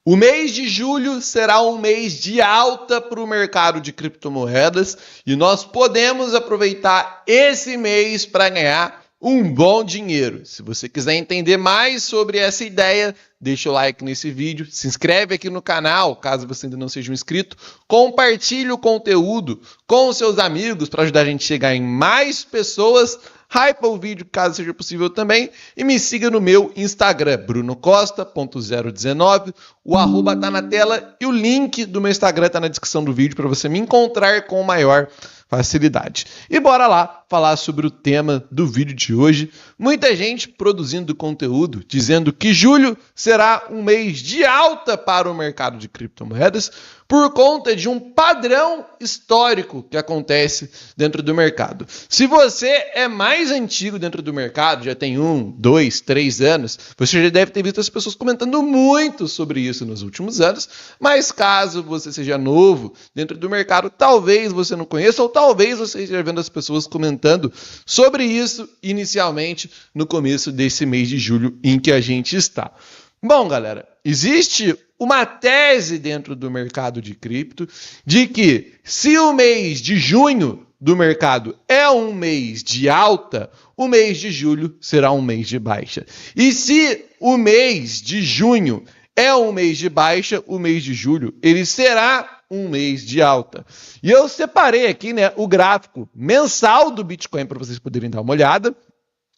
O mês de julho será um mês de alta para o mercado de criptomoedas e nós podemos aproveitar esse mês para ganhar um bom dinheiro. Se você quiser entender mais sobre essa ideia, deixa o like nesse vídeo, se inscreve aqui no canal, caso você ainda não seja um inscrito, compartilhe o conteúdo com os seus amigos para ajudar a gente a chegar em mais pessoas, hypa o vídeo caso seja possível também e me siga no meu Instagram, brunocosta.019, o arroba tá na tela e o link do meu Instagram tá na descrição do vídeo para você me encontrar com maior facilidade. E bora lá falar sobre o tema do vídeo de hoje. Muita gente produzindo conteúdo dizendo que julho será um mês de alta para o mercado de criptomoedas por conta de um padrão histórico que acontece dentro do mercado. Se você é mais antigo dentro do mercado, já tem 1, 2, 3 anos, você já deve ter visto as pessoas comentando muito sobre isso nos últimos anos, mas caso você seja novo dentro do mercado, talvez você não conheça ou talvez você esteja vendo as pessoas comentando sobre isso inicialmente no começo desse mês de julho em que a gente está. Bom, galera, existe uma tese dentro do mercado de cripto de que se o mês de junho do mercado é um mês de alta, o mês de julho será um mês de baixa. E se o mês de junho é um mês de baixa, o mês de julho ele será um mês de alta. E eu separei aqui, o gráfico mensal do Bitcoin para vocês poderem dar uma olhada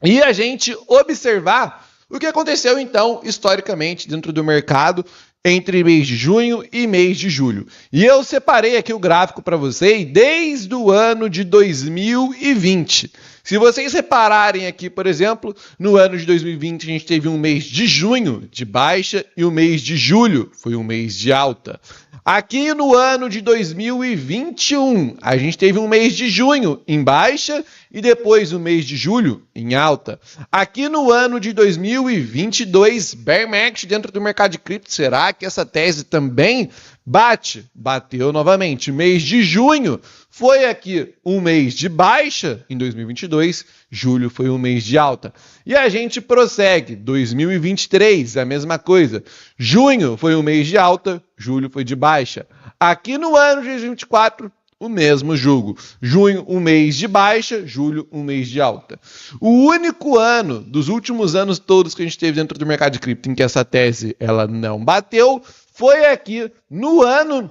e a gente observar o que aconteceu, então, historicamente dentro do mercado entre mês de junho e mês de julho. E eu separei aqui o gráfico para vocês desde o ano de 2020. Se vocês repararem aqui, por exemplo, no ano de 2020 a gente teve um mês de junho de baixa e o mês de julho foi um mês de alta. Aqui no ano de 2021, a gente teve um mês de junho em baixa e depois o mês de julho em alta. Aqui no ano de 2022, bear market dentro do mercado de cripto, será que essa tese também bateu novamente? Mês de junho foi aqui um mês de baixa em 2022, julho foi um mês de alta. E a gente prossegue, 2023, a mesma coisa. Junho foi um mês de alta, julho foi de baixa. Aqui no ano de 2024, o mesmo jogo. Junho, um mês de baixa, julho, um mês de alta. O único ano dos últimos anos todos que a gente teve dentro do mercado de cripto em que essa tese ela não bateu foi aqui no ano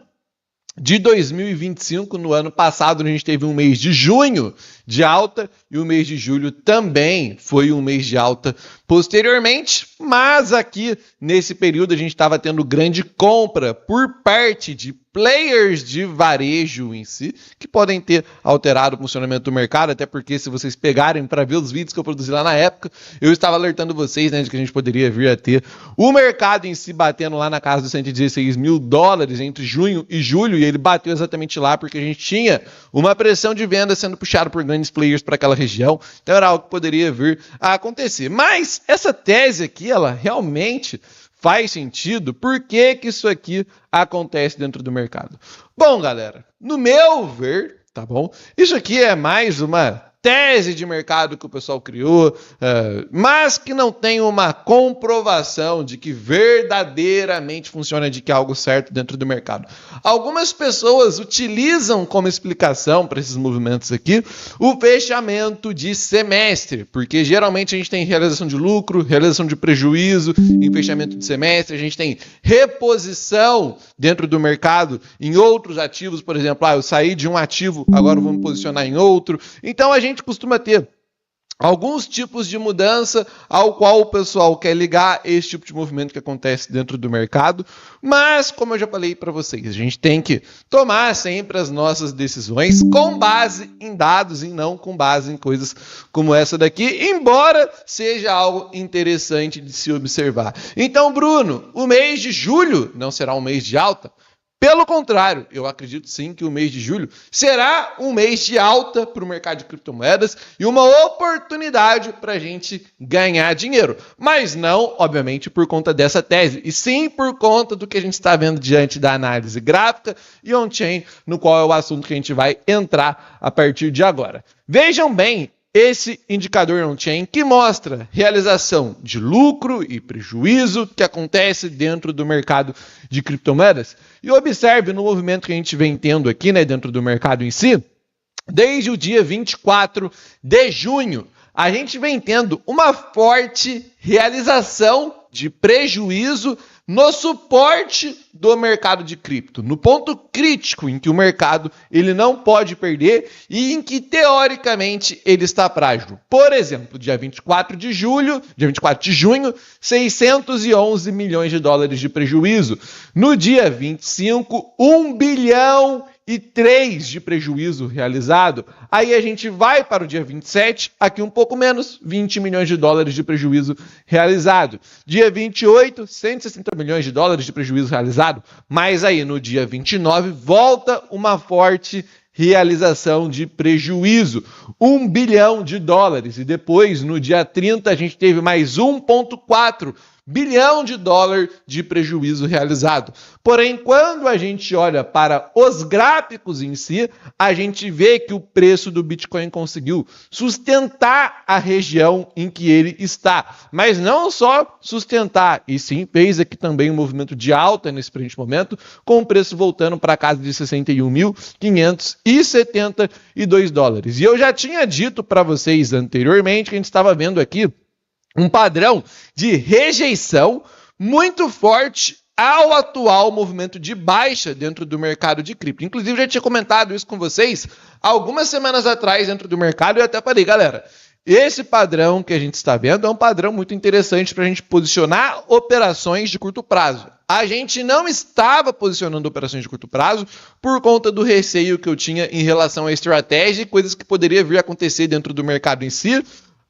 de 2025, no ano passado, a gente teve um mês de junho de alta e o mês de julho também foi um mês de alta posteriormente, mas aqui nesse período a gente estava tendo grande compra por parte de players de varejo em si, que podem ter alterado o funcionamento do mercado, até porque se vocês pegarem para ver os vídeos que eu produzi lá na época, eu estava alertando vocês de que a gente poderia vir a ter o mercado em si batendo lá na casa dos 116 mil dólares entre junho e julho, e ele bateu exatamente lá porque a gente tinha uma pressão de venda sendo puxada por grandes players para aquela região, então era algo que poderia vir a acontecer. Mas essa tese aqui, ela realmente faz sentido? Por que que isso aqui acontece dentro do mercado? Bom, galera, no meu ver, tá bom? Isso aqui é mais uma tese de mercado que o pessoal criou, mas que não tem uma comprovação de que verdadeiramente funciona, de que é algo certo dentro do mercado. Algumas pessoas utilizam como explicação para esses movimentos aqui o fechamento de semestre, porque geralmente a gente tem realização de lucro, realização de prejuízo em fechamento de semestre, a gente tem reposição dentro do mercado em outros ativos, por exemplo, eu saí de um ativo, agora vou me posicionar em outro. Então a gente costuma ter alguns tipos de mudança ao qual o pessoal quer ligar esse tipo de movimento que acontece dentro do mercado, mas como eu já falei para vocês, a gente tem que tomar sempre as nossas decisões com base em dados e não com base em coisas como essa daqui, embora seja algo interessante de se observar. Então, Bruno, o mês de julho não será um mês de alta? Pelo contrário, eu acredito sim que o mês de julho será um mês de alta para o mercado de criptomoedas e uma oportunidade para a gente ganhar dinheiro. Mas não, obviamente, por conta dessa tese, e sim por conta do que a gente está vendo diante da análise gráfica e on-chain, no qual é o assunto que a gente vai entrar a partir de agora. Vejam bem, esse indicador on-chain que mostra realização de lucro e prejuízo que acontece dentro do mercado de criptomoedas. E observe no movimento que a gente vem tendo aqui, né, dentro do mercado em si, desde o dia 24 de junho, a gente vem tendo uma forte realização de prejuízo no suporte do mercado de cripto, no ponto crítico em que o mercado ele não pode perder e em que, teoricamente, ele está frágil. Por exemplo, dia 24 de junho, 611 milhões de dólares de prejuízo. No dia 25, 1 bilhão e 3 de prejuízo realizado. Aí a gente vai para o dia 27, aqui um pouco menos, 20 milhões de dólares de prejuízo realizado. Dia 28, 160 milhões de dólares de prejuízo realizado. Mas aí no dia 29, volta uma forte realização de prejuízo, 1 bilhão de dólares. E depois, no dia 30, a gente teve mais 1,4 bilhão de dólar de prejuízo realizado. Porém, quando a gente olha para os gráficos em si, a gente vê que o preço do Bitcoin conseguiu sustentar a região em que ele está. Mas não só sustentar, e sim fez aqui também um movimento de alta nesse presente momento, com o preço voltando para casa de 61.572 dólares. E eu já tinha dito para vocês anteriormente que a gente estava vendo aqui um padrão de rejeição muito forte ao atual movimento de baixa dentro do mercado de cripto. Inclusive, eu já tinha comentado isso com vocês algumas semanas atrás dentro do mercado e eu até falei, galera, esse padrão que a gente está vendo é um padrão muito interessante para a gente posicionar operações de curto prazo. A gente não estava posicionando operações de curto prazo por conta do receio que eu tinha em relação à estratégia e coisas que poderiam vir a acontecer dentro do mercado em si,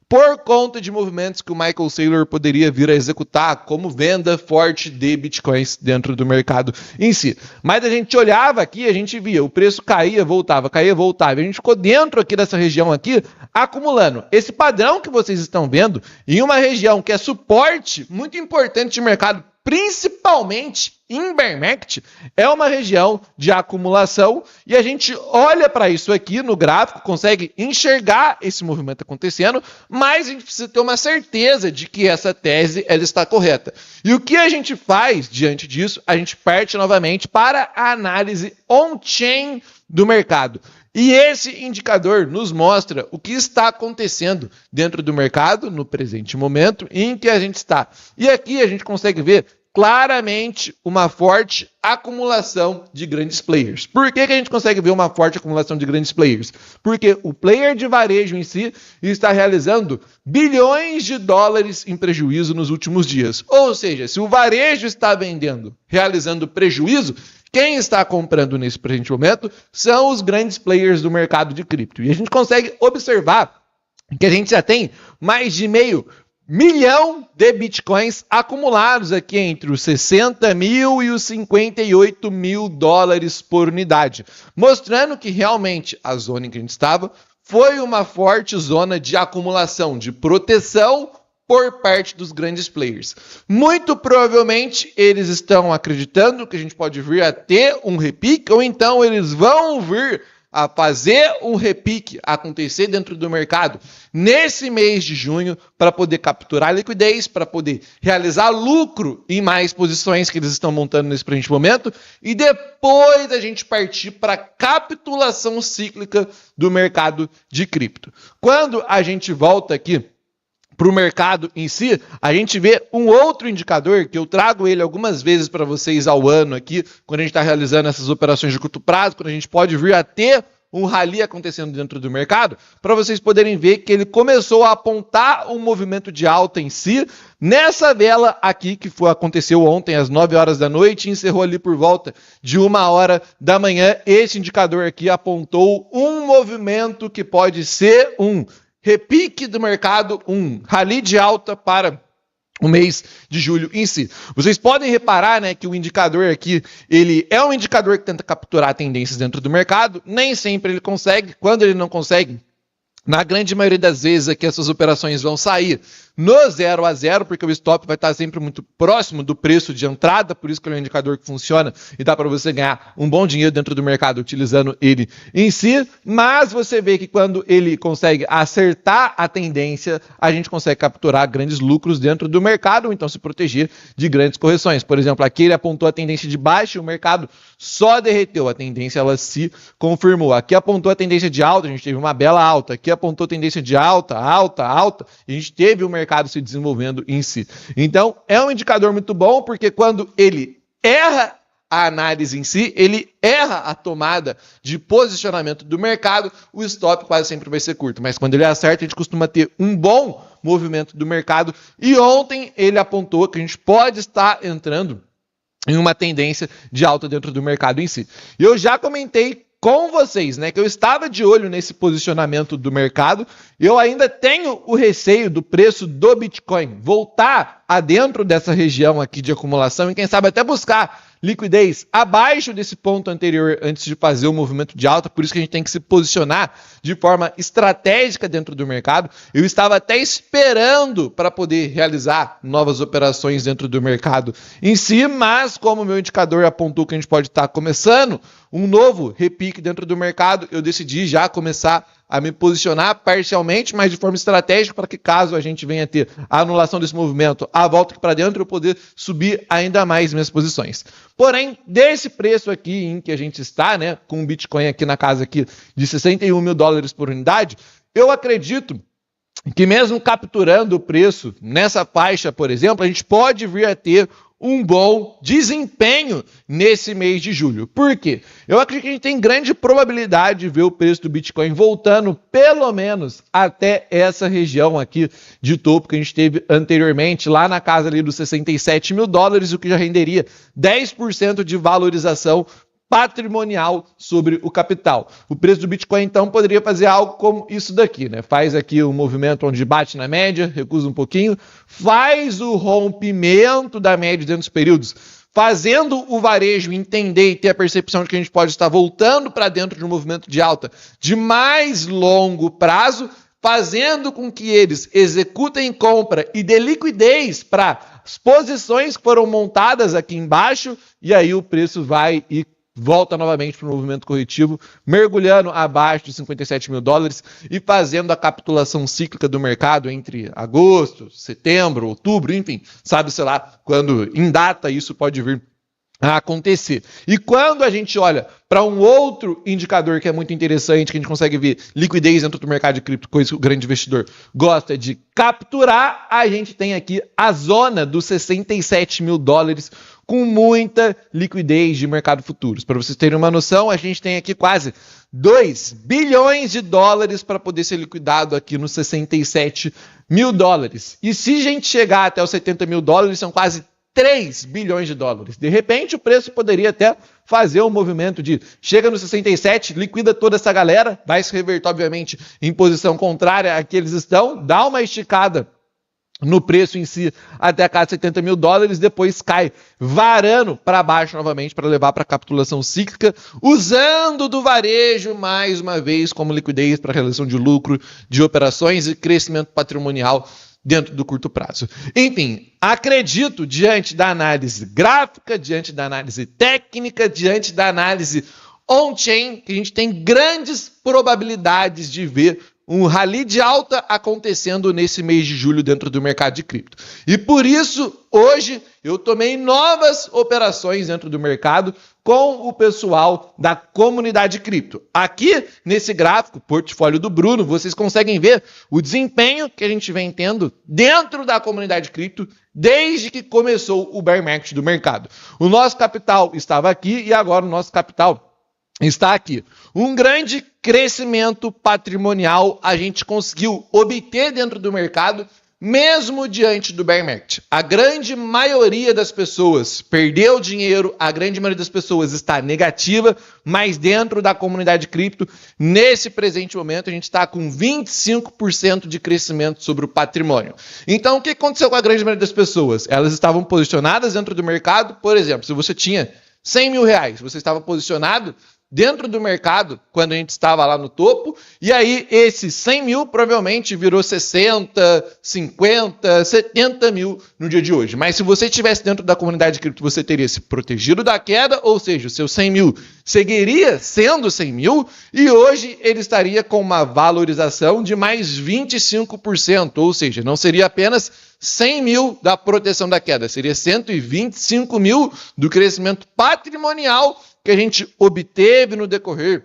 por conta de movimentos que o Michael Saylor poderia vir a executar, como venda forte de bitcoins dentro do mercado em si. Mas a gente olhava aqui, a gente via, o preço caía, voltava. A gente ficou dentro aqui dessa região aqui, acumulando. Esse padrão que vocês estão vendo, em uma região que é suporte muito importante de mercado, principalmente em bear market, é uma região de acumulação e a gente olha para isso aqui no gráfico, consegue enxergar esse movimento acontecendo, mas a gente precisa ter uma certeza de que essa tese ela está correta. E o que a gente faz diante disso? A gente parte novamente para a análise on-chain do mercado. E esse indicador nos mostra o que está acontecendo dentro do mercado no presente momento em que a gente está. E aqui a gente consegue ver claramente uma forte acumulação de grandes players. Por que a gente consegue ver uma forte acumulação de grandes players? Porque o player de varejo em si está realizando bilhões de dólares em prejuízo nos últimos dias. Ou seja, se o varejo está vendendo, realizando prejuízo, quem está comprando nesse presente momento são os grandes players do mercado de cripto. E a gente consegue observar que a gente já tem mais de meio milhão de bitcoins acumulados aqui entre os 60 mil e os 58 mil dólares por unidade, mostrando que realmente a zona em que a gente estava foi uma forte zona de acumulação, de proteção por parte dos grandes players. Muito provavelmente eles estão acreditando que a gente pode vir a ter um repique, ou então eles vão vir a fazer um repique acontecer dentro do mercado nesse mês de junho para poder capturar liquidez, para poder realizar lucro em mais posições que eles estão montando nesse presente momento e depois a gente partir para a capitulação cíclica do mercado de cripto. Quando a gente volta aqui para o mercado em si, a gente vê um outro indicador que eu trago ele algumas vezes para vocês ao ano aqui, quando a gente está realizando essas operações de curto prazo, quando a gente pode vir a ter um rally acontecendo dentro do mercado, para vocês poderem ver que ele começou a apontar um movimento de alta em si, nessa vela aqui que aconteceu ontem às 9 horas da noite e encerrou ali por volta de 1 hora da manhã. Esse indicador aqui apontou um movimento que pode ser um repique do mercado, um rally de alta para o mês de julho em si. Vocês podem reparar, né, que o indicador aqui, ele é um indicador que tenta capturar tendências dentro do mercado, nem sempre ele consegue. Quando ele não consegue, na grande maioria das vezes aqui essas operações vão sair no 0 a 0, porque o stop vai estar sempre muito próximo do preço de entrada, por isso que ele é um indicador que funciona e dá para você ganhar um bom dinheiro dentro do mercado utilizando ele em si, mas você vê que quando ele consegue acertar a tendência, a gente consegue capturar grandes lucros dentro do mercado, ou então se proteger de grandes correções. Por exemplo, aqui ele apontou a tendência de baixa e o mercado só derreteu, a tendência ela se confirmou. Aqui apontou a tendência de alta, a gente teve uma bela alta. Aqui apontou a tendência de alta, e a gente teve o mercado se desenvolvendo em si. Então, é um indicador muito bom, porque quando ele erra a análise em si, ele erra a tomada de posicionamento do mercado, o stop quase sempre vai ser curto. Mas quando ele acerta, a gente costuma ter um bom movimento do mercado. E ontem ele apontou que a gente pode estar entrando em uma tendência de alta dentro do mercado em si. E eu já comentei com vocês, né, que eu estava de olho nesse posicionamento do mercado. Eu ainda tenho o receio do preço do Bitcoin voltar a dentro dessa região aqui de acumulação e quem sabe até buscar liquidez abaixo desse ponto anterior antes de fazer o movimento de alta, por isso que a gente tem que se posicionar de forma estratégica dentro do mercado. Eu estava até esperando para poder realizar novas operações dentro do mercado em si, mas como o meu indicador apontou que a gente pode estar começando um novo repique dentro do mercado, eu decidi já começar a me posicionar parcialmente, mas de forma estratégica, para que caso a gente venha ter a anulação desse movimento, a volta aqui para dentro, eu poder subir ainda mais minhas posições. Porém, desse preço aqui em que a gente está, né, com o Bitcoin aqui na casa aqui de 61 mil dólares por unidade, eu acredito que mesmo capturando o preço nessa faixa, por exemplo, a gente pode vir a ter um bom desempenho nesse mês de julho. Por quê? Eu acredito que a gente tem grande probabilidade de ver o preço do Bitcoin voltando pelo menos até essa região aqui de topo que a gente teve anteriormente, lá na casa ali dos 67 mil dólares, o que já renderia 10% de valorização patrimonial sobre o capital. O preço do Bitcoin, então, poderia fazer algo como isso daqui, né? Faz aqui um movimento onde bate na média, recusa um pouquinho, faz o rompimento da média dentro dos períodos, fazendo o varejo entender e ter a percepção de que a gente pode estar voltando para dentro de um movimento de alta de mais longo prazo, fazendo com que eles executem compra e dê liquidez para as posições que foram montadas aqui embaixo, e aí o preço vai e volta novamente para o movimento corretivo, mergulhando abaixo de 57 mil dólares e fazendo a capitulação cíclica do mercado entre agosto, setembro, outubro, enfim, sabe-se lá quando em data isso pode vir a acontecer. E quando a gente olha para um outro indicador que é muito interessante, que a gente consegue ver liquidez dentro do mercado de cripto, coisa que o grande investidor gosta de capturar, a gente tem aqui a zona dos 67 mil dólares com muita liquidez de mercado futuros. Para vocês terem uma noção, a gente tem aqui quase 2 bilhões de dólares para poder ser liquidado aqui nos 67 mil dólares. E se a gente chegar até os 70 mil dólares, são quase 3 bilhões de dólares. De repente, o preço poderia até fazer um movimento de chega no 67, liquida toda essa galera, vai se reverter, obviamente, em posição contrária a que eles estão, dá uma esticada no preço em si até a casa de 70 mil dólares, depois cai varando para baixo novamente para levar para a capitulação cíclica, usando do varejo mais uma vez como liquidez para realização de lucro, de operações e crescimento patrimonial dentro do curto prazo. Enfim, acredito, diante da análise gráfica, diante da análise técnica, diante da análise on-chain, que a gente tem grandes probabilidades de ver um rally de alta acontecendo nesse mês de julho dentro do mercado de cripto. E por isso, hoje, eu tomei novas operações dentro do mercado com o pessoal da comunidade cripto. Aqui, nesse gráfico, portfólio do Bruno, vocês conseguem ver o desempenho que a gente vem tendo dentro da comunidade cripto desde que começou o bear market do mercado. O nosso capital estava aqui e agora o nosso capital está aqui. Um grande crescimento patrimonial a gente conseguiu obter dentro do mercado, mesmo diante do bear market. A grande maioria das pessoas perdeu dinheiro, a grande maioria das pessoas está negativa, mas dentro da comunidade cripto, nesse presente momento, a gente está com 25% de crescimento sobre o patrimônio. Então, o que aconteceu com a grande maioria das pessoas? Elas estavam posicionadas dentro do mercado, por exemplo, se você tinha 100 mil reais, você estava posicionado dentro do mercado quando a gente estava lá no topo, e aí esses 100 mil provavelmente virou 60, 50, 70 mil no dia de hoje. Mas se você estivesse dentro da comunidade de cripto, você teria se protegido da queda, ou seja, o seu 100 mil seguiria sendo 100 mil, e hoje ele estaria com uma valorização de mais 25%, ou seja, não seria apenas 100 mil da proteção da queda, seria 125 mil do crescimento patrimonial que a gente obteve no decorrer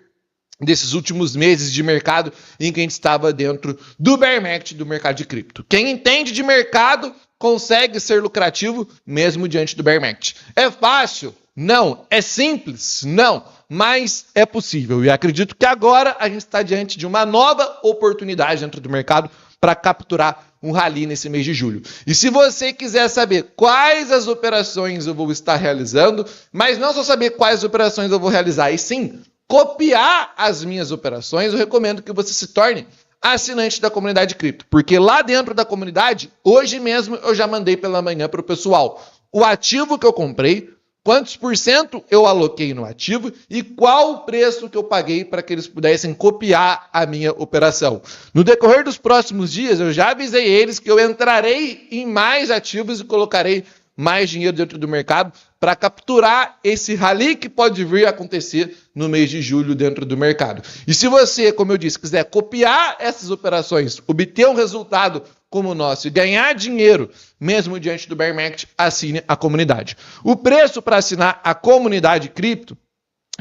desses últimos meses de mercado em que a gente estava dentro do bear market do mercado de cripto. Quem entende de mercado consegue ser lucrativo mesmo diante do bear market. É fácil? Não. É simples? Não. Mas é possível. E acredito que agora a gente está diante de uma nova oportunidade dentro do mercado para capturar um rally nesse mês de julho. E se você quiser saber quais as operações eu vou estar realizando, mas não só saber quais operações eu vou realizar, e sim copiar as minhas operações, eu recomendo que você se torne assinante da comunidade cripto, porque lá dentro da comunidade, hoje mesmo eu já mandei pela manhã para o pessoal o ativo que eu comprei, quantos por cento eu aloquei no ativo e qual o preço que eu paguei para que eles pudessem copiar a minha operação. No decorrer dos próximos dias, eu já avisei eles que eu entrarei em mais ativos e colocarei mais dinheiro dentro do mercado para capturar esse rally que pode vir a acontecer no mês de julho dentro do mercado. E se você, como eu disse, quiser copiar essas operações, obter um resultado como o nosso e ganhar dinheiro mesmo diante do bear market, assine a comunidade. O preço para assinar a comunidade cripto,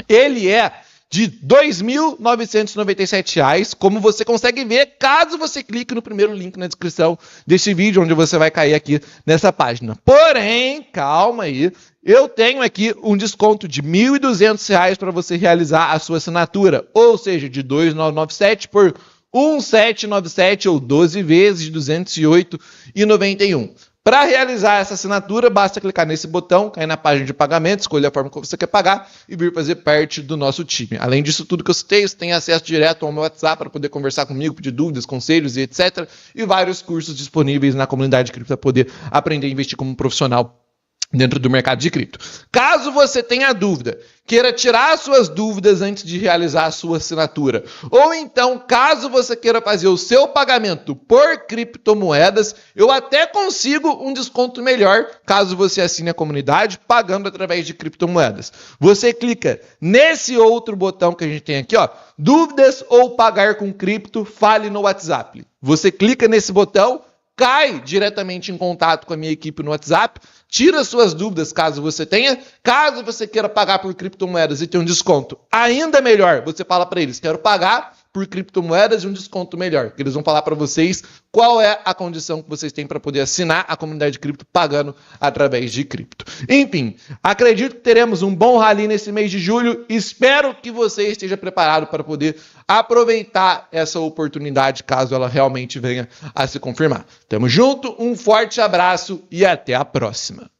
ele é de R$ 2.997, como você consegue ver caso você clique no primeiro link na descrição desse vídeo, onde você vai cair aqui nessa página. Porém, calma aí, eu tenho aqui um desconto de R$ 1.200 para você realizar a sua assinatura, ou seja, de R$ 2.997 por 1.797 ou 12 vezes de R$ 208,91. Para realizar essa assinatura, basta clicar nesse botão, cair na página de pagamento, escolher a forma que você quer pagar e vir fazer parte do nosso time. Além disso, tudo que eu citei, você tem acesso direto ao meu WhatsApp para poder conversar comigo, pedir dúvidas, conselhos e etc. E vários cursos disponíveis na comunidade cripto para poder aprender a investir como profissional dentro do mercado de cripto. Caso você tenha dúvida, queira tirar suas dúvidas antes de realizar a sua assinatura, ou então, caso você queira fazer o seu pagamento por criptomoedas, eu até consigo um desconto melhor, caso você assine a comunidade, pagando através de criptomoedas. Você clica nesse outro botão que a gente tem aqui, ó, dúvidas ou pagar com cripto, fale no WhatsApp. Você clica nesse botão, cai diretamente em contato com a minha equipe no WhatsApp, tira suas dúvidas caso você tenha. Caso você queira pagar por criptomoedas e ter um desconto ainda melhor, você fala para eles, quero pagar por criptomoedas e um desconto melhor. Que eles vão falar para vocês qual é a condição que vocês têm para poder assinar a comunidade de cripto pagando através de cripto. Enfim, acredito que teremos um bom rally nesse mês de julho. Espero que você esteja preparado para poder aproveitar essa oportunidade caso ela realmente venha a se confirmar. Tamo junto, um forte abraço e até a próxima.